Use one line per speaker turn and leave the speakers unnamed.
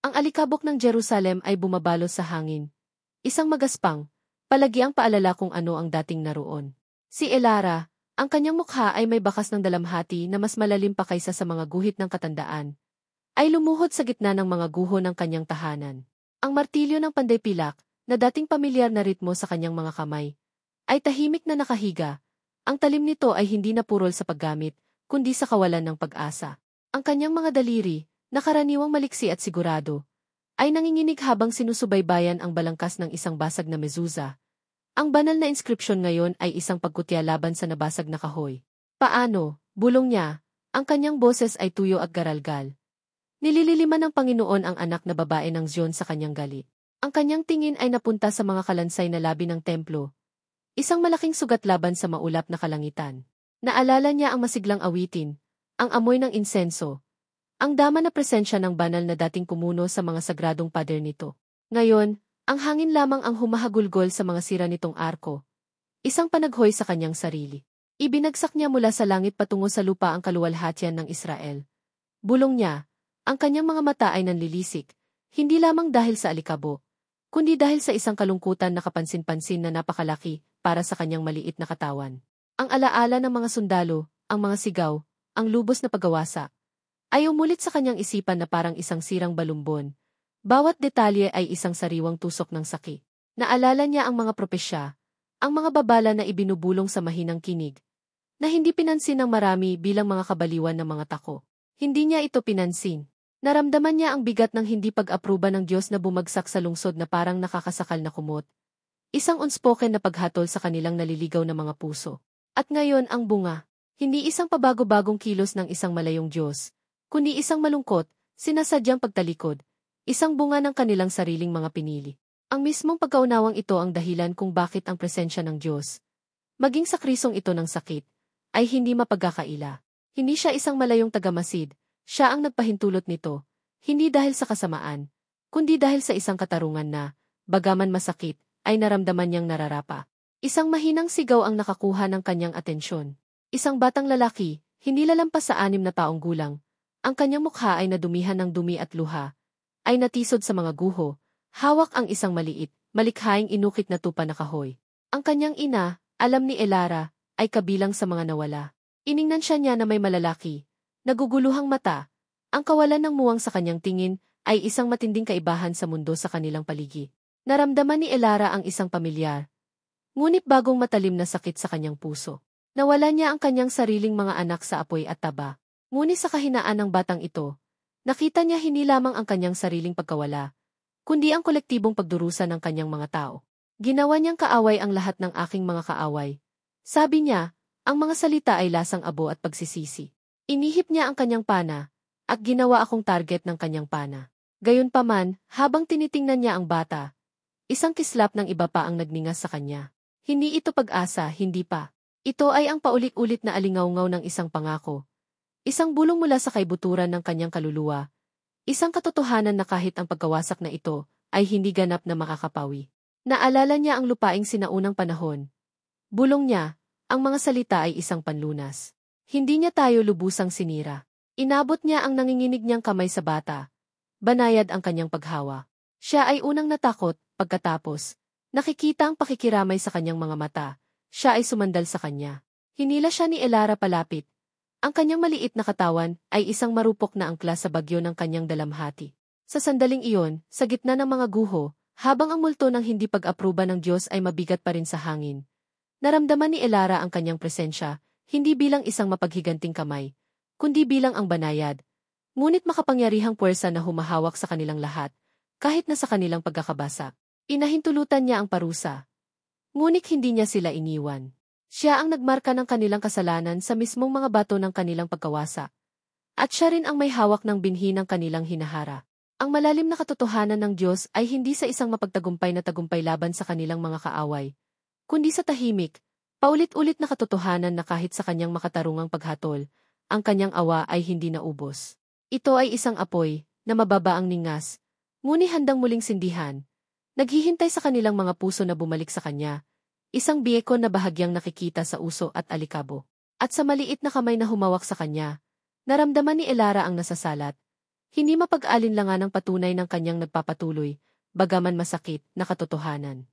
Ang alikabok ng Jerusalem ay bumabalot sa hangin. Isang magaspang, palagiang paalala kung ano ang dating naroon. Si Elara, ang kanyang mukha ay may bakas ng dalamhati na mas malalim pa kaysa sa mga guhit ng katandaan, ay lumuhod sa gitna ng mga guho ng kanyang tahanan. Ang martilyo ng pandaypilak, na dating pamilyar na ritmo sa kanyang mga kamay, ay tahimik na nakahiga. Ang talim nito ay hindi napurol sa paggamit, kundi sa kawalan ng pag-asa. Ang kanyang mga daliri, na karaniwang maliksi at sigurado, ay nanginginig habang sinusubaybayan ang balangkas ng isang basag na mezuzah. Ang banal na inskripsyon ngayon ay isang pagkutya laban sa nabasag na kahoy. Paano? Bulong niya. Ang kanyang boses ay tuyo at garalgal. Nilililiman ng Panginoon ang anak na babae ng Zion sa kanyang galit. Ang kanyang tingin ay napunta sa mga kalansay na labi ng templo. Isang malaking sugat laban sa maulap na kalangitan. Naalala niya ang masiglang awitin, ang amoy ng insenso, ang dama na presensya ng banal na dating pumuno sa mga sagradong pader nito. Ngayon, ang hangin lamang ang humahagulgol sa mga sira nitong arko. Isang panaghoy sa kanyang sarili. Ibinagsak niya mula sa langit patungo sa lupa ang kaluwalhatian ng Israel. Bulong niya, ang kanyang mga mata ay nanlilisik, hindi lamang dahil sa alikabo, kundi dahil sa isang kalungkutan na kapansin-pansin na napakalaki para sa kanyang maliit na katawan. Ang alaala ng mga sundalo, ang mga sigaw, ang lubos na paggawasak, ay umulit sa kanyang isipan na parang isang sirang balumbon. Bawat detalye ay isang sariwang tusok ng saki. Naalala niya ang mga propesya, ang mga babala na ibinubulong sa mahinang kinig, na hindi pinansin ng marami bilang mga kabaliwan ng mga tako. Hindi niya ito pinansin. Naramdaman niya ang bigat ng hindi pag-aproba ng Diyos na bumagsak sa lungsod na parang nakakasakal na kumot. Isang unspoken na paghatol sa kanilang naliligaw na mga puso. At ngayon ang bunga, hindi isang pabago-bagong kilos ng isang malayong Diyos, kundi isang malungkot, sinasadyang pagtalikod, isang bunga ng kanilang sariling mga pinili. Ang mismong pagkaunawang ito ang dahilan kung bakit ang presensya ng Diyos, maging sa krisong ito ng sakit, ay hindi mapagkakaila. Hindi siya isang malayong tagamasid, siya ang nagpahintulot nito, hindi dahil sa kasamaan, kundi dahil sa isang katarungan na, bagaman masakit, ay naramdaman niyang nararapa. Isang mahinang sigaw ang nakakuha ng kanyang atensyon. Isang batang lalaki, hindi lalampas sa 6 na taong gulang. Ang kanyang mukha ay nadumihan ng dumi at luha, ay natisod sa mga guho, hawak ang isang maliit, malikhaing inukit na tupa na kahoy. Ang kanyang ina, alam ni Elara, ay kabilang sa mga nawala. Iningnan siya niya na may malalaki, naguguluhang mata. Ang kawalan ng muwang sa kanyang tingin ay isang matinding kaibahan sa mundo sa kanilang paligid. Naramdaman ni Elara ang isang pamilyar, ngunit bagong matalim na sakit sa kanyang puso. Nawala niya ang kanyang sariling mga anak sa apoy at taba. Ngunit sa kahinaan ng batang ito, nakita niya hindi lamang ang kanyang sariling pagkawala, kundi ang kolektibong pagdurusa ng kanyang mga tao. Ginawa niyang kaaway ang lahat ng aking mga kaaway. Sabi niya, ang mga salita ay lasang abo at pagsisisi. Inihip niya ang kanyang pana, at ginawa akong target ng kanyang pana. Gayunpaman, habang tinitingnan niya ang bata, isang kislap ng iba pa ang nagningas sa kanya. Hindi ito pag-asa, hindi pa. Ito ay ang paulit-ulit na alingawngaw ng isang pangako. Isang bulong mula sa kaibuturan ng kanyang kaluluwa. Isang katotohanan na kahit ang pagkawasak na ito ay hindi ganap na makakapawi. Naalala niya ang lupaing sinaunang panahon. Bulong niya, ang mga salita ay isang panlunas. Hindi niya tayo lubusang sinira. Inabot niya ang nanginginig niyang kamay sa bata. Banayad ang kanyang paghawa. Siya ay unang natakot, pagkatapos, nakikita ang pakikiramay sa kanyang mga mata. Siya ay sumandal sa kanya. Hinila siya ni Elara palapit. Ang kanyang maliit na katawan ay isang marupok na angkla sa bagyo ng kanyang dalamhati. Sa sandaling iyon, sa gitna ng mga guho, habang ang multo ng hindi pag-aproba ng Diyos ay mabigat pa rin sa hangin, naramdaman ni Elara ang kanyang presensya, hindi bilang isang mapaghiganting kamay, kundi bilang ang banayad, ngunit makapangyarihang puwersa na humahawak sa kanilang lahat, kahit na sa kanilang pagkakabasa. Inahintulutan niya ang parusa. Ngunit hindi niya sila iniwan. Siya ang nagmarka ng kanilang kasalanan sa mismong mga bato ng kanilang pagkawasak. At siya rin ang may hawak ng binhi ng kanilang hinahara. Ang malalim na katotohanan ng Diyos ay hindi sa isang mapagtagumpay na tagumpay laban sa kanilang mga kaaway, kundi sa tahimik, paulit-ulit na katotohanan na kahit sa kanyang makatarungang paghatol, ang kanyang awa ay hindi naubos. Ito ay isang apoy, na mababa ang ningas, ngunit handang muling sindihan, naghihintay sa kanilang mga puso na bumalik sa kanya. Isang biyeko na bahagyang nakikita sa uso at alikabo. At sa maliit na kamay na humawak sa kanya, naramdaman ni Elara ang nasasalat. Hindi mapag-alinlangan ang patunay ng kanyang nagpapatuloy, bagaman masakit, na katotohanan.